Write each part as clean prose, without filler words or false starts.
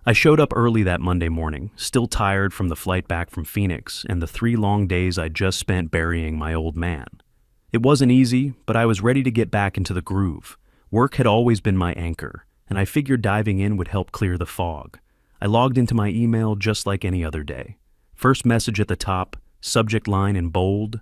I showed up early that Monday morning, still tired from the flight back from Phoenix and the 3 long days I'd just spent burying my old man. It wasn't easy, but I was ready to get back into the groove. Work had always been my anchor, and I figured diving in would help clear the fog. I logged into my email just like any other day. First message at the top, subject line in bold,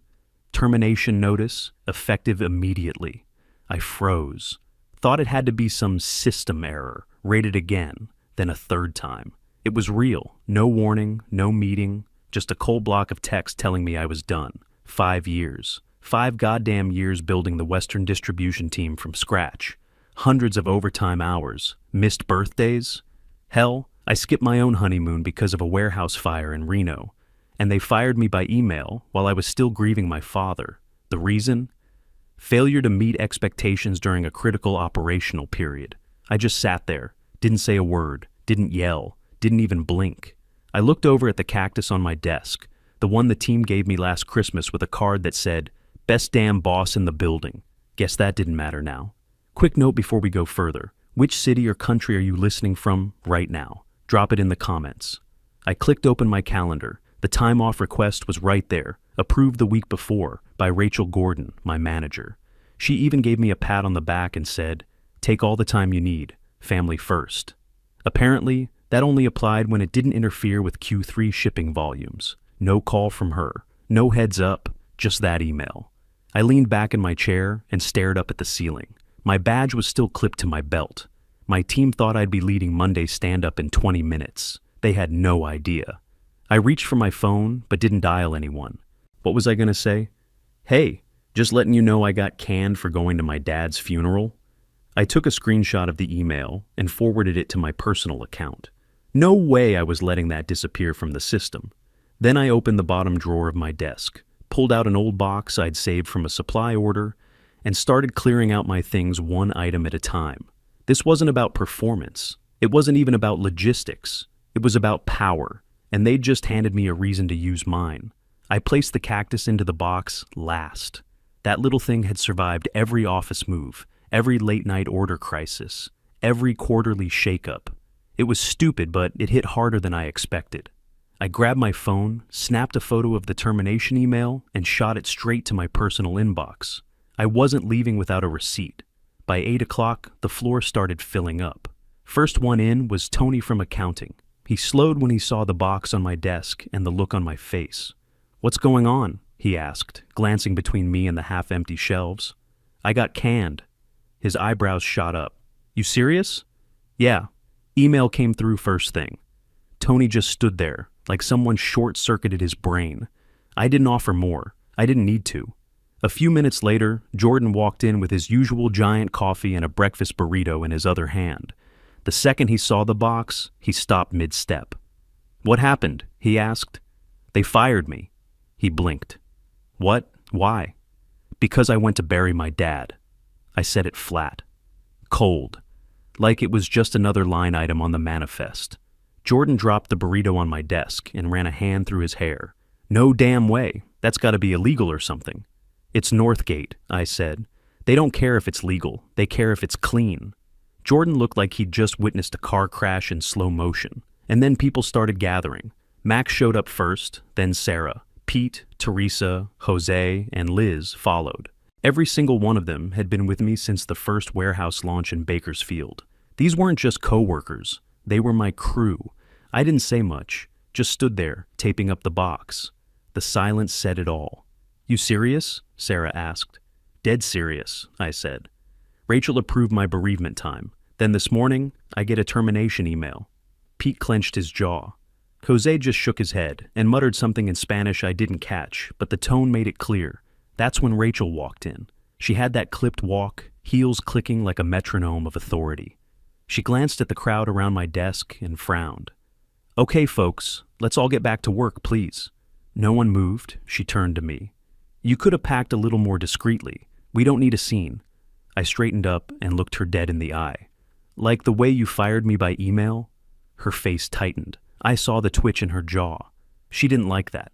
termination notice, effective immediately. I froze. Thought it had to be some system error, rated again, then a third time. It was real, no warning, no meeting, just a cold block of text telling me I was done. 5 years. 5 goddamn years building the Western distribution team from scratch. Hundreds of overtime hours. Missed birthdays. Hell, I skipped my own honeymoon because of a warehouse fire in Reno. And they fired me by email while I was still grieving my father. The reason? Failure to meet expectations during a critical operational period. I just sat there, didn't say a word, didn't yell, didn't even blink. I looked over at the cactus on my desk, the one the team gave me last Christmas with a card that said, "Best damn boss in the building." Guess that didn't matter now. Quick note before we go further. Which city or country are you listening from right now? Drop it in the comments. I clicked open my calendar. The time off request was right there, approved the week before by Rachel Gordon, my manager. She even gave me a pat on the back and said, "Take all the time you need, family first." Apparently, that only applied when it didn't interfere with Q3 shipping volumes. No call from her, no heads up, just that email. I leaned back in my chair and stared up at the ceiling. My badge was still clipped to my belt. My team thought I'd be leading Monday's stand-up in 20 minutes. They had no idea. I reached for my phone, but didn't dial anyone. What was I gonna say? Hey, just letting you know I got canned for going to my dad's funeral. I took a screenshot of the email and forwarded it to my personal account. No way I was letting that disappear from the system. Then I opened the bottom drawer of my desk, pulled out an old box I'd saved from a supply order, and started clearing out my things one item at a time. This wasn't about performance. It wasn't even about logistics. It was about power, and they'd just handed me a reason to use mine. I placed the cactus into the box last. That little thing had survived every office move, every late-night order crisis, every quarterly shakeup. It was stupid, but it hit harder than I expected. I grabbed my phone, snapped a photo of the termination email, and shot it straight to my personal inbox. I wasn't leaving without a receipt. By 8 o'clock, the floor started filling up. First one in was Tony from accounting. He slowed when he saw the box on my desk and the look on my face. "What's going on?" he asked, glancing between me and the half-empty shelves. "I got canned." His eyebrows shot up. "You serious?" "Yeah." Email came through first thing. Tony just stood there, like someone short-circuited his brain. I didn't offer more. I didn't need to. A few minutes later, Jordan walked in with his usual giant coffee and a breakfast burrito in his other hand. The second he saw the box, he stopped mid-step. "What happened?" he asked. "They fired me." He blinked. "What? Why?" "Because I went to bury my dad." I said it flat. Cold. Like it was just another line item on the manifest. Jordan dropped the burrito on my desk and ran a hand through his hair. "No damn way. That's gotta be illegal or something." "It's Northgate," I said. "They don't care if it's legal. They care if it's clean." Jordan looked like he'd just witnessed a car crash in slow motion. And then people started gathering. Max showed up first, then Sarah. Pete, Teresa, Jose, and Liz followed. Every single one of them had been with me since the first warehouse launch in Bakersfield. These weren't just co-workers. They were my crew. I didn't say much, just stood there, taping up the box. The silence said it all. "You serious?" Sarah asked. "Dead serious," I said. Rachel approved my bereavement time. Then this morning, I get a termination email. Pete clenched his jaw. Jose just shook his head and muttered something in Spanish I didn't catch, but the tone made it clear. That's when Rachel walked in. She had that clipped walk, heels clicking like a metronome of authority. She glanced at the crowd around my desk and frowned. "Okay, folks, let's all get back to work, please." No one moved. She turned to me. "You could have packed a little more discreetly. We don't need a scene." I straightened up and looked her dead in the eye. "Like the way you fired me by email?" Her face tightened. I saw the twitch in her jaw. She didn't like that.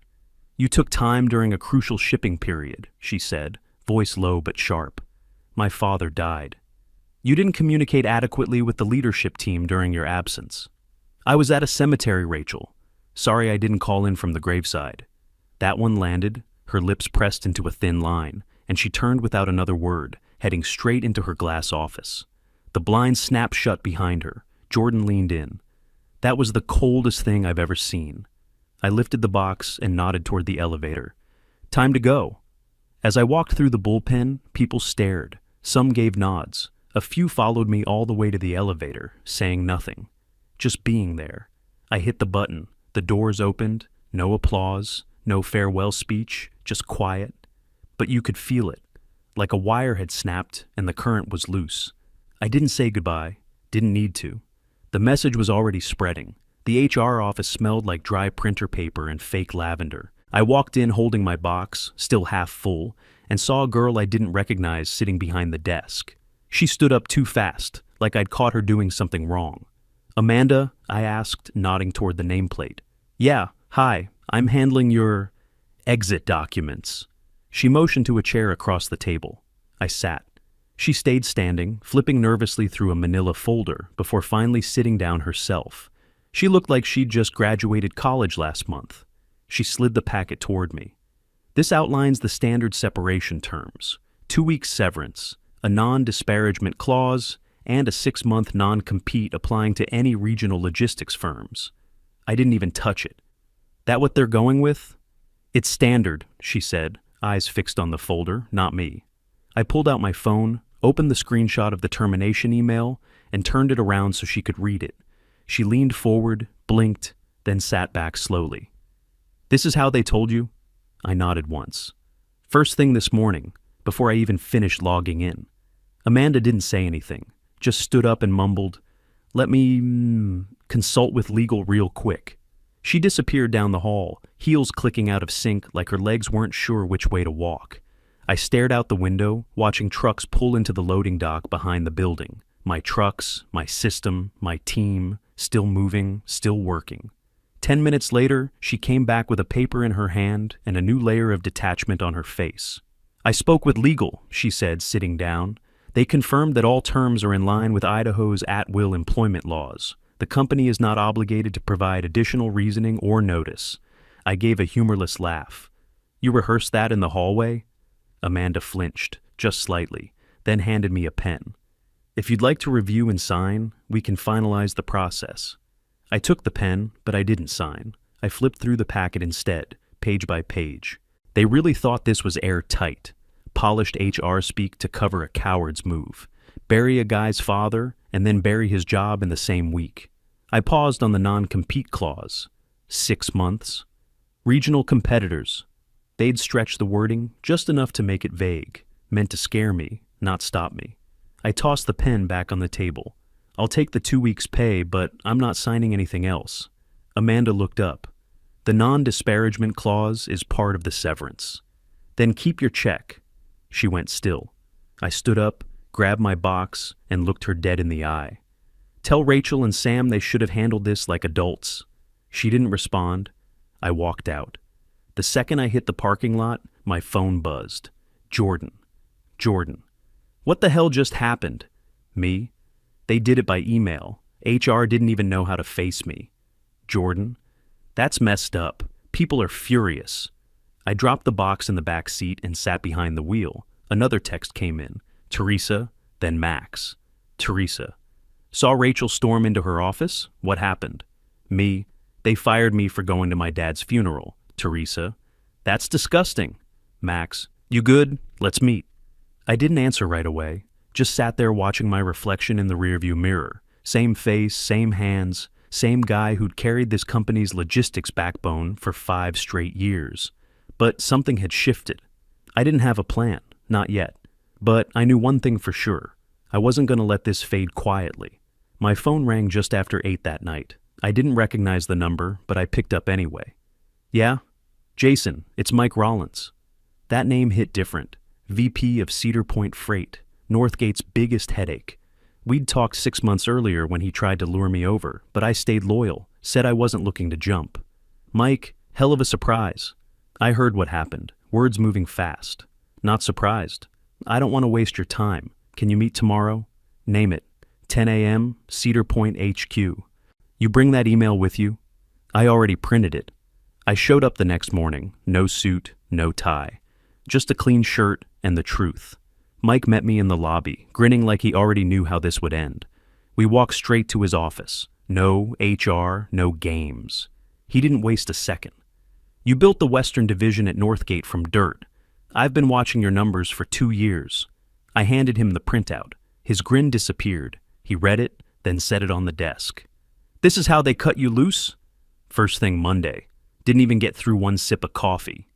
"You took time during a crucial shipping period," she said, voice low but sharp. "My father died. You didn't communicate adequately with the leadership team during your absence." I was at a cemetery, Rachel. Sorry I didn't call in from the graveside. That one landed, her lips pressed into a thin line, and she turned without another word, heading straight into her glass office. The blinds snapped shut behind her. Jordan leaned in. That was the coldest thing I've ever seen. I lifted the box and nodded toward the elevator. Time to go. As I walked through the bullpen, people stared. Some gave nods. A few followed me all the way to the elevator, saying nothing. Just being there. I hit the button. The doors opened. No applause, no farewell speech, just quiet. But you could feel it, like a wire had snapped and the current was loose. I didn't say goodbye, didn't need to. The message was already spreading. The HR office smelled like dry printer paper and fake lavender. I walked in holding my box, still half full, and saw a girl I didn't recognize sitting behind the desk. She stood up too fast, like I'd caught her doing something wrong. Amanda, I asked, nodding toward the nameplate. Yeah, hi, I'm handling your exit documents. She motioned to a chair across the table. I sat. She stayed standing, flipping nervously through a manila folder before finally sitting down herself. She looked like she'd just graduated college last month. She slid the packet toward me. This outlines the standard separation terms: 2-week severance, a non-disparagement clause, and a 6-month non-compete applying to any regional logistics firms. I didn't even touch it. That what they're going with? It's standard, she said, eyes fixed on the folder, not me. I pulled out my phone, opened the screenshot of the termination email, and turned it around so she could read it. She leaned forward, blinked, then sat back slowly. This is how they told you? I nodded once. First thing this morning, before I even finished logging in. Amanda didn't say anything, just stood up and mumbled, let me consult with legal real quick. She disappeared down the hall, heels clicking out of sync like her legs weren't sure which way to walk. I stared out the window, watching trucks pull into the loading dock behind the building. My trucks, my system, my team, still moving, still working. 10 minutes later, she came back with a paper in her hand and a new layer of detachment on her face. I spoke with legal, she said, sitting down. They confirmed that all terms are in line with Idaho's at-will employment laws. The company is not obligated to provide additional reasoning or notice. I gave a humorless laugh. You rehearsed that in the hallway? Amanda flinched, just slightly, then handed me a pen. If you'd like to review and sign, we can finalize the process. I took the pen, but I didn't sign. I flipped through the packet instead, page by page. They really thought this was airtight. Polished HR speak to cover a coward's move. Bury a guy's father, and then bury his job in the same week. I paused on the non-compete clause. 6 months. Regional competitors. They'd stretched the wording just enough to make it vague, meant to scare me, not stop me. I tossed the pen back on the table. I'll take the 2 weeks' pay, but I'm not signing anything else. Amanda looked up. The non-disparagement clause is part of the severance. Then keep your check. She went still. I stood up, grabbed my box, and looked her dead in the eye. Tell Rachel and Sam they should have handled this like adults. She didn't respond. I walked out. The second I hit the parking lot, my phone buzzed. Jordan. What the hell just happened? Me? They did it by email. HR didn't even know how to face me. Jordan? That's messed up. People are furious. I dropped the box in the back seat and sat behind the wheel. Another text came in. Teresa, then Max. Teresa. Saw Rachel storm into her office? What happened? Me. They fired me for going to my dad's funeral. Teresa. That's disgusting. Max. You good? Let's meet. I didn't answer right away. Just sat there watching my reflection in the rearview mirror. Same face, same hands, same guy who'd carried this company's logistics backbone for 5 straight years. But something had shifted. I didn't have a plan, not yet. But I knew one thing for sure. I wasn't going to let this fade quietly. My phone rang just after 8 that night. I didn't recognize the number, but I picked up anyway. Yeah? Jason, it's Mike Rollins. That name hit different. VP of Cedar Point Freight, Northgate's biggest headache. We'd talked 6 months earlier when he tried to lure me over, but I stayed loyal, said I wasn't looking to jump. Mike, hell of a surprise. I heard what happened, words moving fast. Not surprised. I don't want to waste your time. Can you meet tomorrow? Name it. 10 a.m., Cedar Point HQ. You bring that email with you? I already printed it. I showed up the next morning, no suit, no tie. Just a clean shirt and the truth. Mike met me in the lobby, grinning like he already knew how this would end. We walked straight to his office. No HR, no games. He didn't waste a second. You built the Western Division at Northgate from dirt. I've been watching your numbers for 2 years. I handed him the printout. His grin disappeared. He read it, then set it on the desk. This is how they cut you loose? First thing Monday. Didn't even get through one sip of coffee.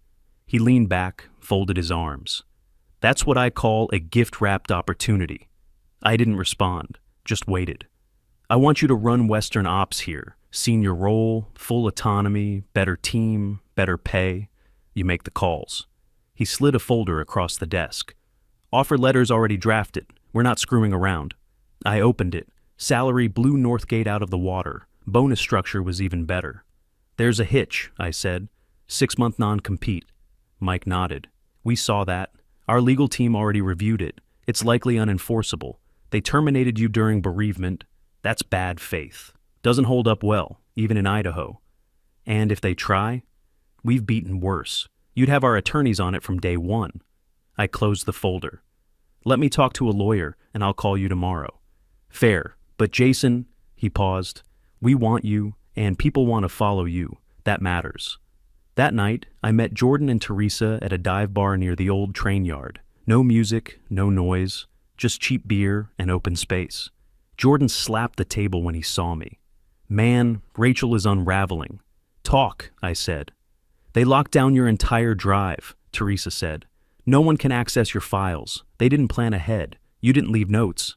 He leaned back, folded his arms. That's what I call a gift-wrapped opportunity. I didn't respond, just waited. I want you to run Western Ops here. Senior role, full autonomy, better team, better pay. You make the calls. He slid a folder across the desk. Offer letter's already drafted. We're not screwing around. I opened it. Salary blew Northgate out of the water. Bonus structure was even better. There's a hitch, I said. 6-month non-compete. Mike nodded. We saw that. Our legal team already reviewed it. It's likely unenforceable. They terminated you during bereavement. That's bad faith. Doesn't hold up well, even in Idaho. And if they try, we've beaten worse. You'd have our attorneys on it from day one. I closed the folder. Let me talk to a lawyer, and I'll call you tomorrow. Fair, but Jason, he paused, we want you, and people want to follow you. That matters. That night, I met Jordan and Teresa at a dive bar near the old train yard. No music, no noise, just cheap beer and open space. Jordan slapped the table when he saw me. Man, Rachel is unraveling. Talk, I said. They locked down your entire drive, Teresa said. No one can access your files. They didn't plan ahead. You didn't leave notes.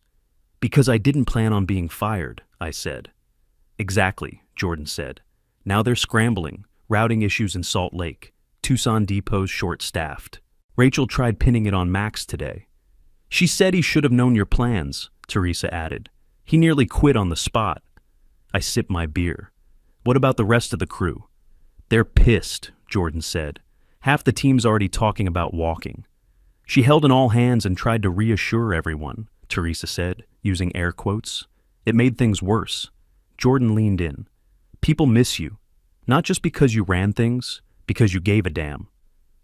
Because I didn't plan on being fired, I said. Exactly, Jordan said. Now they're scrambling, routing issues in Salt Lake. Tucson Depot's short-staffed. Rachel tried pinning it on Max today. She said he should have known your plans, Teresa added. He nearly quit on the spot. I sipped my beer. What about the rest of the crew? They're pissed, Jordan said. Half the team's already talking about walking. She held an all hands and tried to reassure everyone, Teresa said, using air quotes. It made things worse. Jordan leaned in. People miss you. Not just because you ran things, because you gave a damn.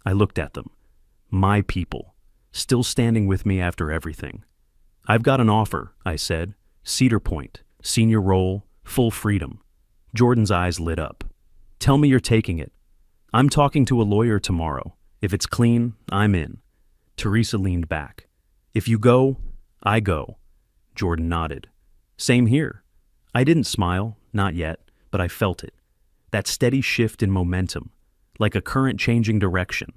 I looked at them. My people. Still standing with me after everything. I've got an offer, I said. Cedar Point, senior role, full freedom. Jordan's eyes lit up. Tell me you're taking it. I'm talking to a lawyer tomorrow. If it's clean, I'm in. Teresa leaned back. If you go, I go. Jordan nodded. Same here. I didn't smile, not yet, but I felt it. That steady shift in momentum, like a current changing direction.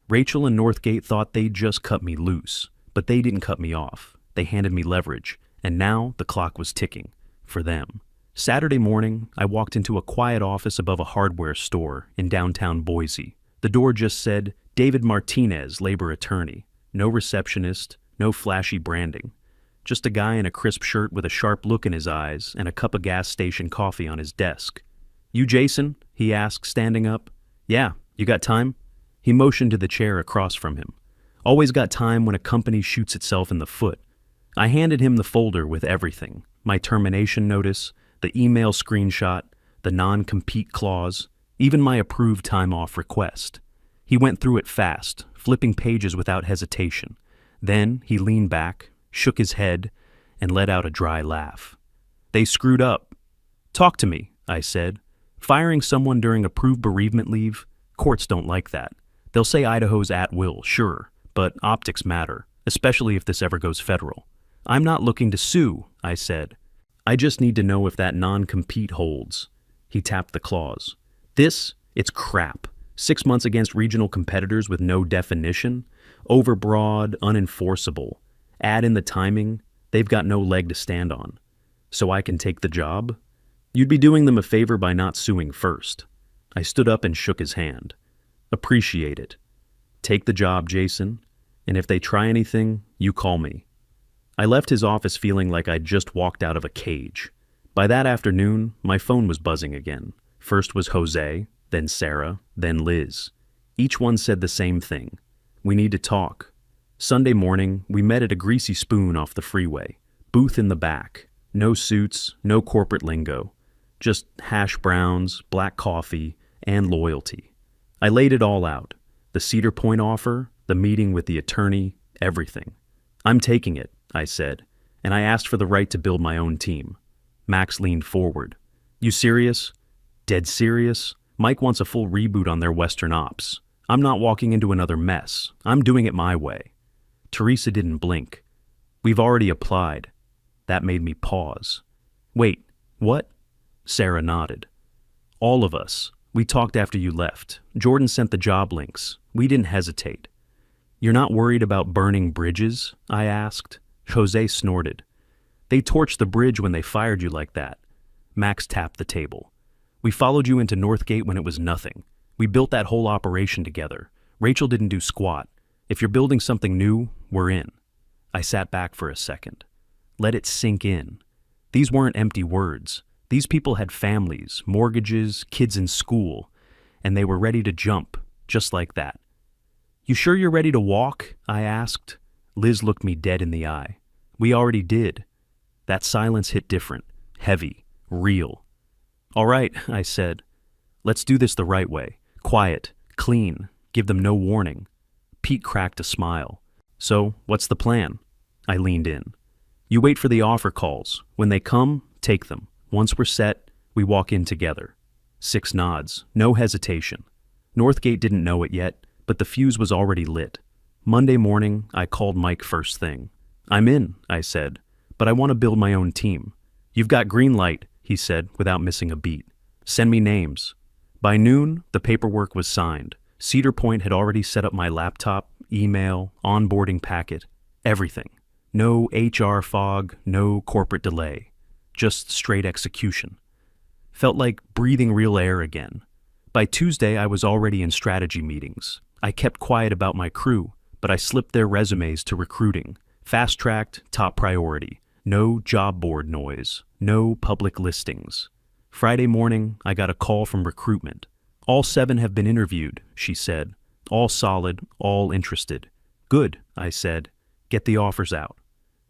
Rachel and Northgate thought they'd just cut me loose, but they didn't cut me off. They handed me leverage, and now the clock was ticking. For them. Saturday morning, I walked into a quiet office above a hardware store in downtown Boise. The door just said, David Martinez, labor attorney. No receptionist, no flashy branding. Just a guy in a crisp shirt with a sharp look in his eyes and a cup of gas station coffee on his desk. You Jason? He asked, standing up. Yeah, you got time? He motioned to the chair across from him. Always got time when a company shoots itself in the foot. I handed him the folder with everything. My termination notice, the email screenshot, the non-compete clause, even my approved time-off request. He went through it fast, flipping pages without hesitation. Then he leaned back, shook his head, and let out a dry laugh. They screwed up. Talk to me, I said. Firing someone during approved bereavement leave? Courts don't like that. They'll say Idaho's at will, sure, but optics matter, especially if this ever goes federal. I'm not looking to sue, I said. I just need to know if that non-compete holds. He tapped the clause. It's crap. 6 months against regional competitors with no definition. Overbroad, unenforceable. Add in the timing, they've got no leg to stand on. So I can take the job? You'd be doing them a favor by not suing first. I stood up and shook his hand. Appreciate it. Take the job, Jason, and if they try anything, you call me. I left his office feeling like I'd just walked out of a cage. By that afternoon, my phone was buzzing again. First was Jose, then Sarah, then Liz. Each one said the same thing. We need to talk. Sunday morning, we met at a greasy spoon off the freeway. Booth in the back. No suits, no corporate lingo. Just hash browns, black coffee, and loyalty. I laid it all out. The Cedar Point offer, the meeting with the attorney, everything. I'm taking it, I said, and I asked for the right to build my own team. Max leaned forward. You serious? Dead serious? Mike wants a full reboot on their Western ops. I'm not walking into another mess. I'm doing it my way. Teresa didn't blink. We've already applied. That made me pause. Wait, what? Sarah nodded. All of us. We talked after you left. Jordan sent the job links. We didn't hesitate. You're not worried about burning bridges? I asked. Jose snorted. They torched the bridge when they fired you like that. Max tapped the table. We followed you into Northgate when it was nothing. We built that whole operation together. Rachel didn't do squat. If you're building something new, we're in. I sat back for a second. Let it sink in. These weren't empty words. These people had families, mortgages, kids in school, and they were ready to jump, just like that. You sure you're ready to walk? I asked. Liz looked me dead in the eye. We already did. That silence hit different, heavy, real. All right, I said. Let's do this the right way. Quiet, clean, give them no warning. Pete cracked a smile. So, what's the plan? I leaned in. You wait for the offer calls. When they come, take them. Once we're set, we walk in together. 6 nods, no hesitation. Northgate didn't know it yet, but the fuse was already lit. Monday morning, I called Mike first thing. I'm in, I said, but I want to build my own team. You've got green light, he said without missing a beat. Send me names. By noon, the paperwork was signed. Cedar Point had already set up my laptop, email, onboarding packet, everything. No HR fog, no corporate delay. Just straight execution. Felt like breathing real air again. By Tuesday, I was already in strategy meetings. I kept quiet about my crew, but I slipped their resumes to recruiting. Fast-tracked, top priority. No job board noise. No public listings. Friday morning, I got a call from recruitment. All 7 have been interviewed, she said. All solid, all interested. Good, I said. Get the offers out.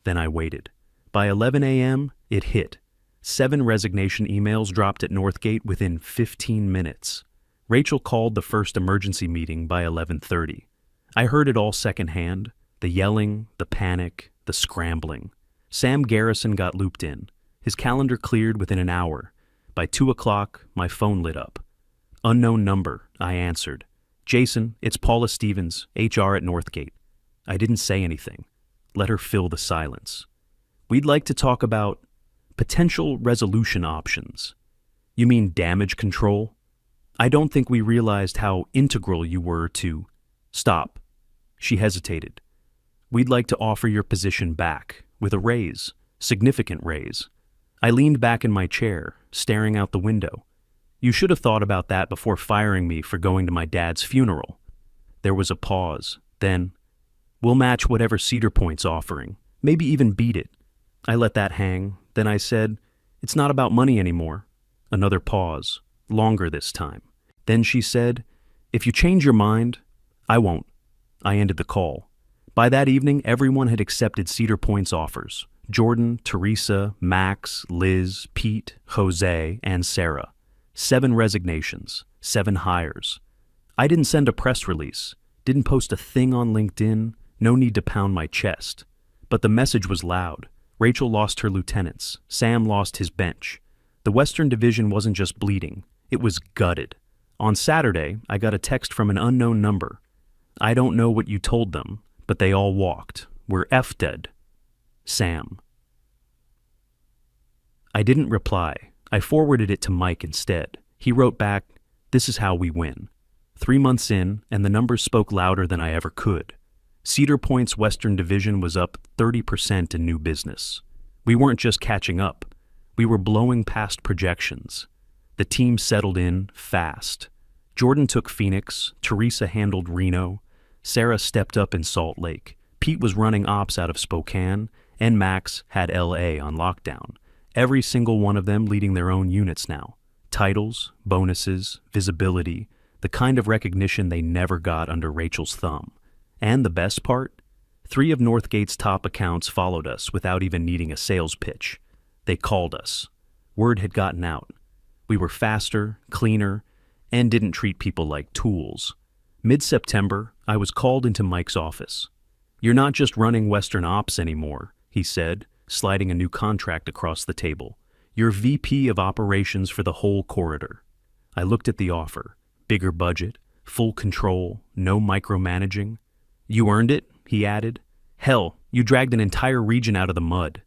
Then I waited. By 11 a.m., it hit. 7 resignation emails dropped at Northgate within 15 minutes. Rachel called the first emergency meeting by 11:30. I heard it all secondhand, the yelling, the panic, the scrambling. Sam Garrison got looped in. His calendar cleared within an hour. By 2 o'clock, my phone lit up. Unknown number, I answered. Jason, it's Paula Stevens, HR at Northgate. I didn't say anything. Let her fill the silence. We'd like to talk about potential resolution options. You mean damage control? I don't think we realized how integral you were to... Stop. She hesitated. We'd like to offer your position back, with a raise, significant raise. I leaned back in my chair, staring out the window. You should have thought about that before firing me for going to my dad's funeral. There was a pause. Then, we'll match whatever Cedar Point's offering, maybe even beat it. I let that hang. Then I said, it's not about money anymore. Another pause, longer this time. Then she said, if you change your mind, I won't. I ended the call. By that evening, everyone had accepted Cedar Point's offers. Jordan, Teresa, Max, Liz, Pete, Jose, and Sarah. 7 resignations, 7 hires. I didn't send a press release, didn't post a thing on LinkedIn, no need to pound my chest. But the message was loud. Rachel lost her lieutenants. Sam lost his bench. The Western Division wasn't just bleeding, it was gutted. On Saturday, I got a text from an unknown number. I don't know what you told them, but they all walked. We're F-dead. Sam. I didn't reply. I forwarded it to Mike instead. He wrote back, this is how we win. 3 months in, and the numbers spoke louder than I ever could. Cedar Point's Western Division was up 30% in new business. We weren't just catching up. We were blowing past projections. The team settled in fast. Jordan took Phoenix, Teresa handled Reno, Sarah stepped up in Salt Lake, Pete was running ops out of Spokane, and Max had LA on lockdown. Every single one of them leading their own units now. Titles, bonuses, visibility, the kind of recognition they never got under Rachel's thumb. And the best part? 3 of Northgate's top accounts followed us without even needing a sales pitch. They called us. Word had gotten out. We were faster, cleaner, and didn't treat people like tools. Mid-September, I was called into Mike's office. "You're not just running Western Ops anymore," he said, sliding a new contract across the table. "You're VP of Operations for the whole corridor." I looked at the offer. Bigger budget, full control, no micromanaging. "You earned it," he added. "Hell, you dragged an entire region out of the mud."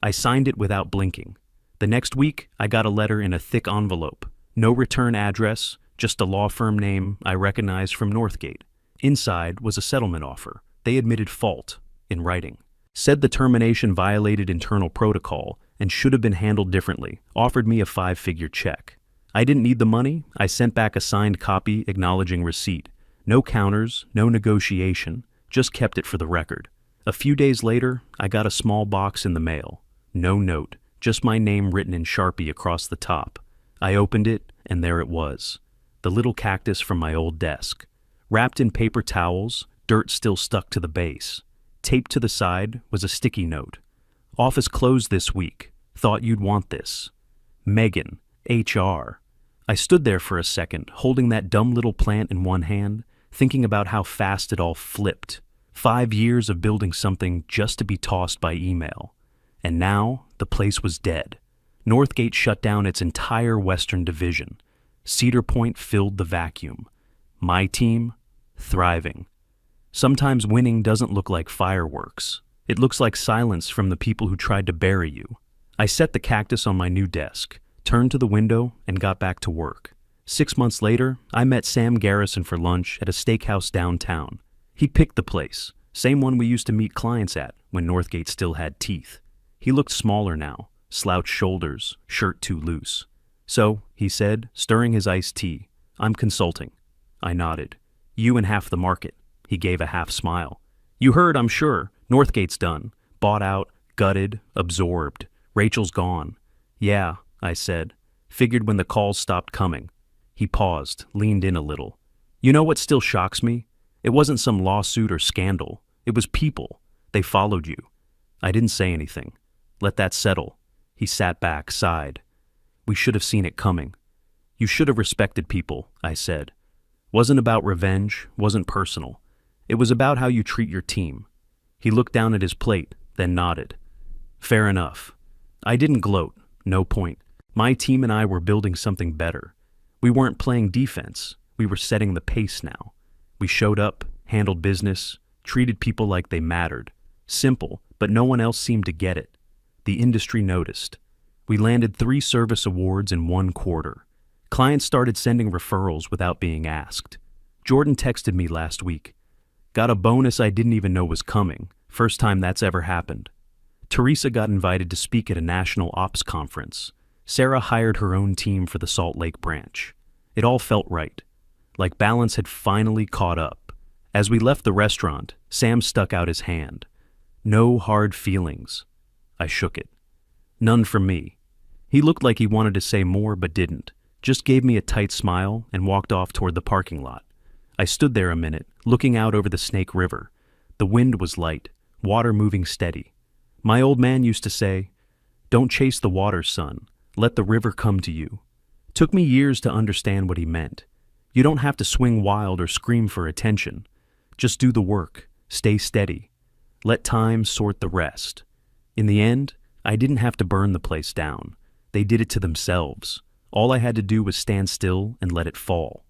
I signed it without blinking. The next week, I got a letter in a thick envelope. No return address, just a law firm name I recognized from Northgate. Inside was a settlement offer. They admitted fault, in writing. Said the termination violated internal protocol and should have been handled differently. Offered me a 5-figure check. I didn't need the money. I sent back a signed copy acknowledging receipt. No counters, no negotiation, just kept it for the record. A few days later, I got a small box in the mail. No note, just my name written in Sharpie across the top. I opened it, and there it was. The little cactus from my old desk. Wrapped in paper towels, dirt still stuck to the base. Taped to the side was a sticky note. "Office closed this week. Thought you'd want this. Megan, HR." I stood there for a second, holding that dumb little plant in one hand, thinking about how fast it all flipped. 5 years of building something just to be tossed by email. And now, the place was dead. Northgate shut down its entire Western Division. Cedar Point filled the vacuum. My team, thriving. Sometimes winning doesn't look like fireworks. It looks like silence from the people who tried to bury you. I set the cactus on my new desk, turned to the window, and got back to work. 6 months later, I met Sam Garrison for lunch at a steakhouse downtown. He picked the place, same one we used to meet clients at when Northgate still had teeth. He looked smaller now, slouched shoulders, shirt too loose. "So," he said, stirring his iced tea, "I'm consulting." I nodded. "You and half the market." He gave a half smile. "You heard, I'm sure. Northgate's done. Bought out, gutted, absorbed. Rachel's gone." "Yeah," I said. "Figured when the calls stopped coming." He paused, leaned in a little. "You know what still shocks me? It wasn't some lawsuit or scandal. It was people. They followed you." I didn't say anything. Let that settle. He sat back, sighed. "We should have seen it coming." "You should have respected people," I said. "Wasn't about revenge, wasn't personal. It was about how you treat your team." He looked down at his plate, then nodded. "Fair enough." I didn't gloat. No point. My team and I were building something better. We weren't playing defense. We were setting the pace now. We showed up, handled business, treated people like they mattered. Simple, but no one else seemed to get it. The industry noticed. We landed 3 service awards in 1 quarter. Clients started sending referrals without being asked. Jordan texted me last week. "Got a bonus I didn't even know was coming. First time that's ever happened." Teresa got invited to speak at a national ops conference. Sarah hired her own team for the Salt Lake branch. It all felt right. Like balance had finally caught up. As we left the restaurant, Sam stuck out his hand. "No hard feelings." I shook it. "None from me." He looked like he wanted to say more but didn't, just gave me a tight smile and walked off toward the parking lot. I stood there a minute, looking out over the Snake River. The wind was light, water moving steady. My old man used to say, "Don't chase the water, son. Let the river come to you." Took me years to understand what he meant. You don't have to swing wild or scream for attention. Just do the work, stay steady. Let time sort the rest. In the end, I didn't have to burn the place down. They did it to themselves. All I had to do was stand still and let it fall.